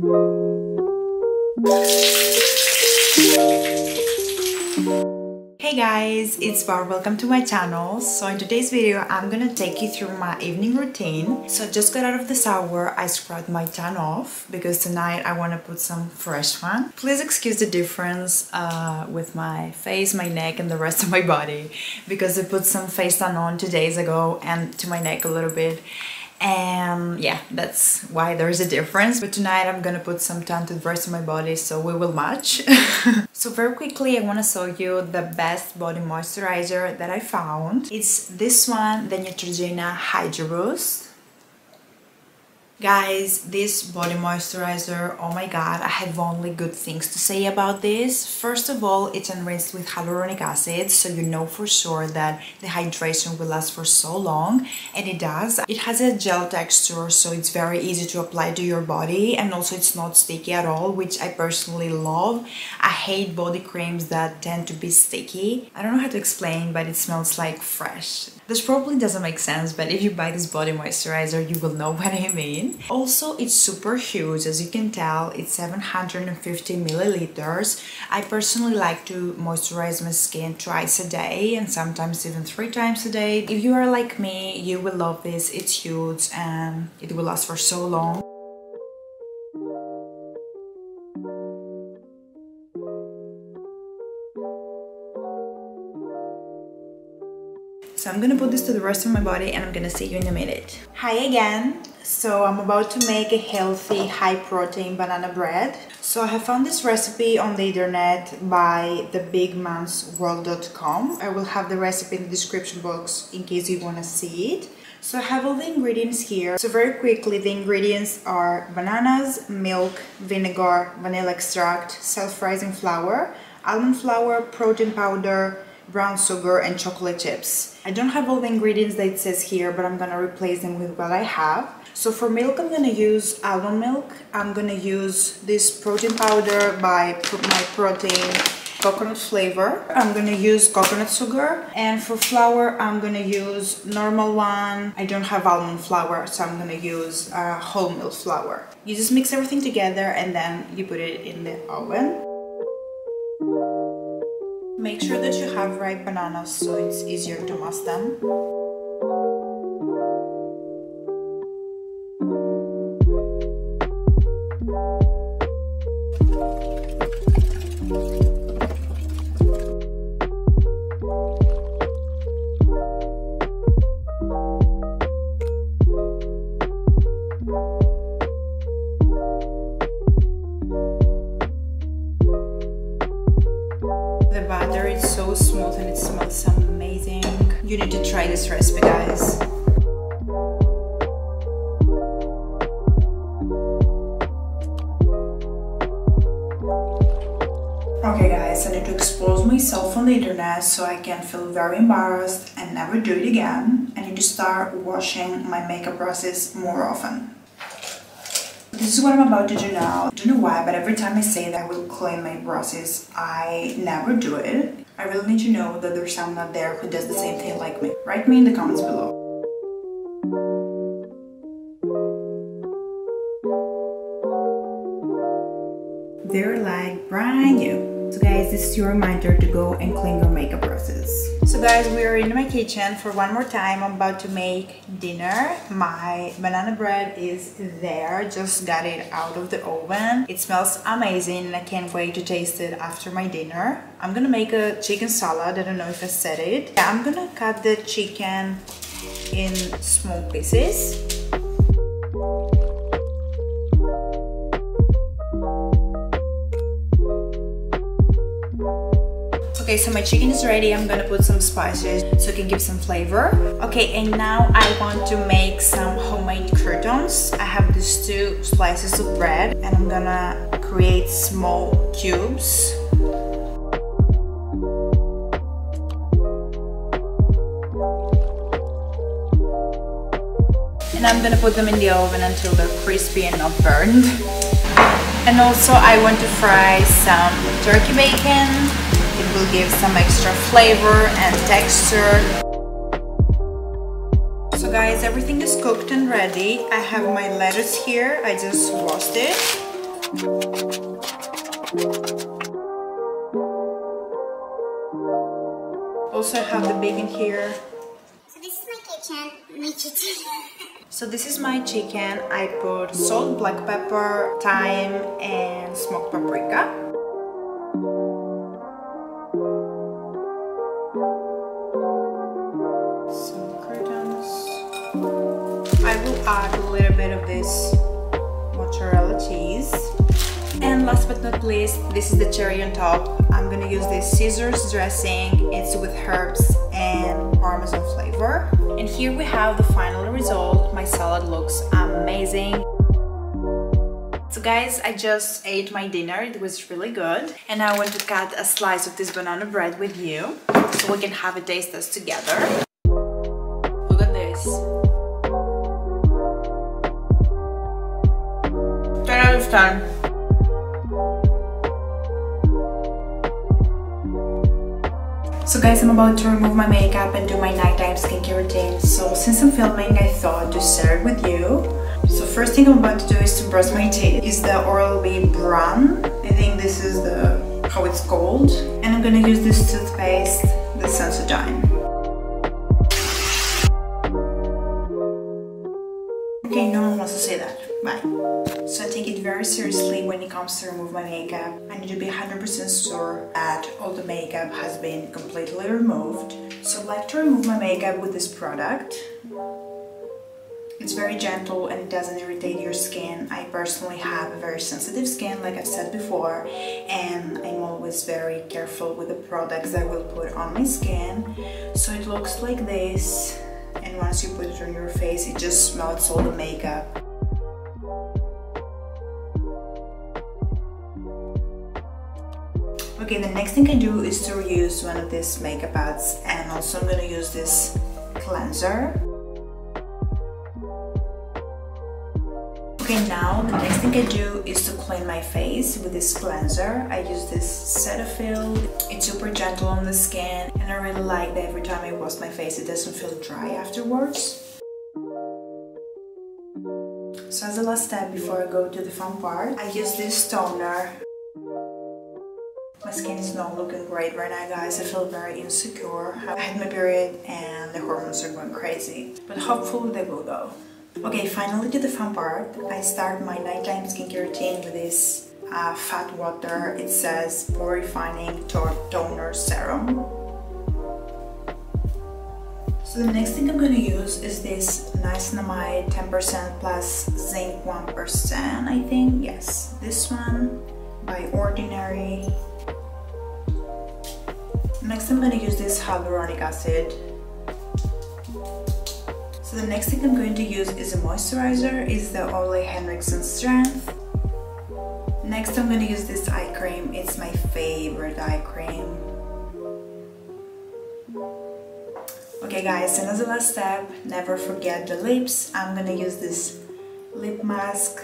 Hey guys, it's Bar. Welcome to my channel. So in today's video, I'm gonna take you through my evening routine. So I just got out of the shower. I scrubbed my tan off because tonight I want to put some fresh one. Please excuse the difference with my face, my neck and the rest of my body because I put some face tan on 2 days ago and to my neck a little bit. And yeah, that's why there's a difference. But tonight I'm gonna put some tan to the rest of my body, so we will match. So very quickly, I want to show you the best body moisturizer that I found. It's this one, the Neutrogena Hydro Boost. Guys, this body moisturizer, oh my god, I have only good things to say about this. First of all, it's enriched with hyaluronic acid, so you know for sure that the hydration will last for so long, and it does. It has a gel texture, so it's very easy to apply to your body, and also it's not sticky at all, which I personally love. I hate body creams that tend to be sticky. I don't know how to explain, but it smells like fresh. This probably doesn't make sense, but if you buy this body moisturizer, you will know what I mean. Also, it's super huge, as you can tell. It's 750 milliliters. I personally like to moisturize my skin twice a day and sometimes even 3 times a day. If you are like me, you will love this. It's huge and it will last for so long. So I'm gonna put this to the rest of my body and I'm gonna see you in a minute. Hi again! So I'm about to make a healthy, high-protein banana bread. So I have found this recipe on the internet by thebigmansworld.com. I will have the recipe in the description box in case you wanna see it. So I have all the ingredients here. So very quickly, the ingredients are bananas, milk, vinegar, vanilla extract, self-rising flour, almond flour, protein powder, brown sugar and chocolate chips. I don't have all the ingredients that it says here, but I'm gonna replace them with what I have. So for milk, I'm gonna use almond milk. I'm gonna use this protein powder by My Protein coconut flavor. I'm gonna use coconut sugar, and for flour I'm gonna use normal one. I don't have almond flour, so I'm gonna use whole milk flour. You just mix everything together and then you put it in the oven. Make sure that you have ripe bananas so it's easier to mash them. The batter is so smooth and it smells amazing. You need to try this recipe, guys. Okay guys, I need to expose myself on the internet so I can feel very embarrassed and never do it again. I need to start washing my makeup brushes more often. This is what I'm about to do now. I don't know why, but every time I say that I will clean my brushes, I never do it. I really need to know that there's someone out there who does the same thing like me. Write me in the comments below. They're like brand new. So guys, this is your reminder to go and clean your makeup brushes. So guys, we are in my kitchen for one more time. I'm about to make dinner. My banana bread is there. Just got it out of the oven. It smells amazing and I can't wait to taste it after my dinner. I'm gonna make a chicken salad. I don't know if I said it. Yeah, I'm gonna cut the chicken in small pieces. Okay, so my chicken is ready. I'm gonna put some spices so it can give some flavor. Okay, and now I want to make some homemade croutons. I have these 2 slices of bread and I'm gonna create small cubes. And I'm gonna put them in the oven until they're crispy and not burned. And also I want to fry some turkey bacon. It will give some extra flavor and texture. So guys, everything is cooked and ready. I have my lettuce here. I just washed it. also have the bacon here. So this is my kitchen. So this is my chicken. I put salt, black pepper, thyme, and smoked paprika. Some croutons. I will add a little bit of this mozzarella cheese. And last but not least, this is the cherry on top. I'm gonna use this Caesar's dressing. It's with herbs and parmesan flavor. And here we have the final result. My salad looks amazing. So guys, I just ate my dinner. It was really good. And I want to cut a slice of this banana bread with you so we can have a taste test together. Look at this. 10 out of 10. So guys, I'm about to remove my makeup and do my nighttime skincare routine. So since I'm filming, I thought to share it with you. So first thing I'm about to do is to brush my teeth. Is the Oral-B Bran. I think this is how it's called. And I'm gonna use this toothpaste, the Sensodyne. Okay, no one wants to say that. Bye. So I take it very seriously when it comes to remove my makeup. I need to be 100% sure that all the makeup has been completely removed. So I like to remove my makeup with this product. It's very gentle and it doesn't irritate your skin. I personally have a very sensitive skin, like I've said before, and I'm always very careful with the products I will put on my skin. So it looks like this, and once you put it on your face, it just melts all the makeup. Okay, the next thing I do is to reuse one of these makeup pads, and also I'm gonna use this cleanser. Okay, now the next thing I do is to clean my face with this cleanser. I use this Cetaphil. It's super gentle on the skin, and I really like that every time I wash my face it doesn't feel dry afterwards. So as the last step before I go to the fun part, I use this toner. My skin is not looking great right now, guys. I feel very insecure. I had my period and the hormones are going crazy, but hopefully they will go. Okay, finally to the fun part. I start my nighttime skincare routine with this fat water. It says Pore Refining Toner Serum. So the next thing I'm going to use is this Niacinamide 10% plus zinc 1%, I think. Yes, this one by Ordinary. Next I'm going to use this Hyaluronic Acid. So the next thing I'm going to use is a moisturizer. It's the Ole Henriksen Strength. Next I'm going to use this eye cream. It's my favorite eye cream. Okay guys, and as a last step, never forget the lips. I'm going to use this lip mask.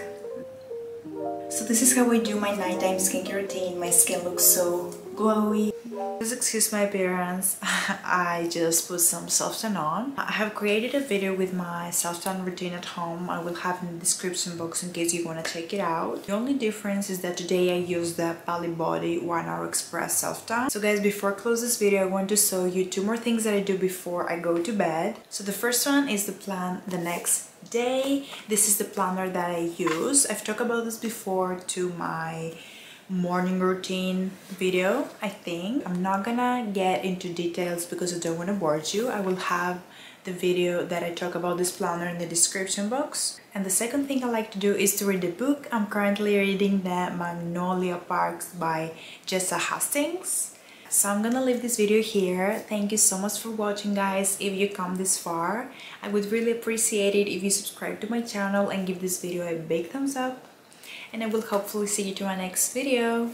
So this is how I do my nighttime skincare routine. My skin looks so glowy. Just excuse my appearance. I just put some self-tan on. I have created a video with my self-tan routine at home. I will have in the description box in case you want to check it out. The only difference is that today I used the Pali Body 1 Hour Express self-tan. So guys, before I close this video, I want to show you 2 more things that I do before I go to bed. So the first one is to plan the next day. This is the planner that I use. I've talked about this before to my morning routine video, I think. I'm not gonna get into details because I don't want to bore you. I will have the video that I talk about this planner in the description box. And the second thing I like to do is to read the book. I'm currently reading the Magnolia Parks by Jessa Hastings. So I'm gonna leave this video here. Thank you so much for watching, guys. If you come this far, I would really appreciate it if you subscribe to my channel and give this video a big thumbs up. And I will hopefully see you to my next video.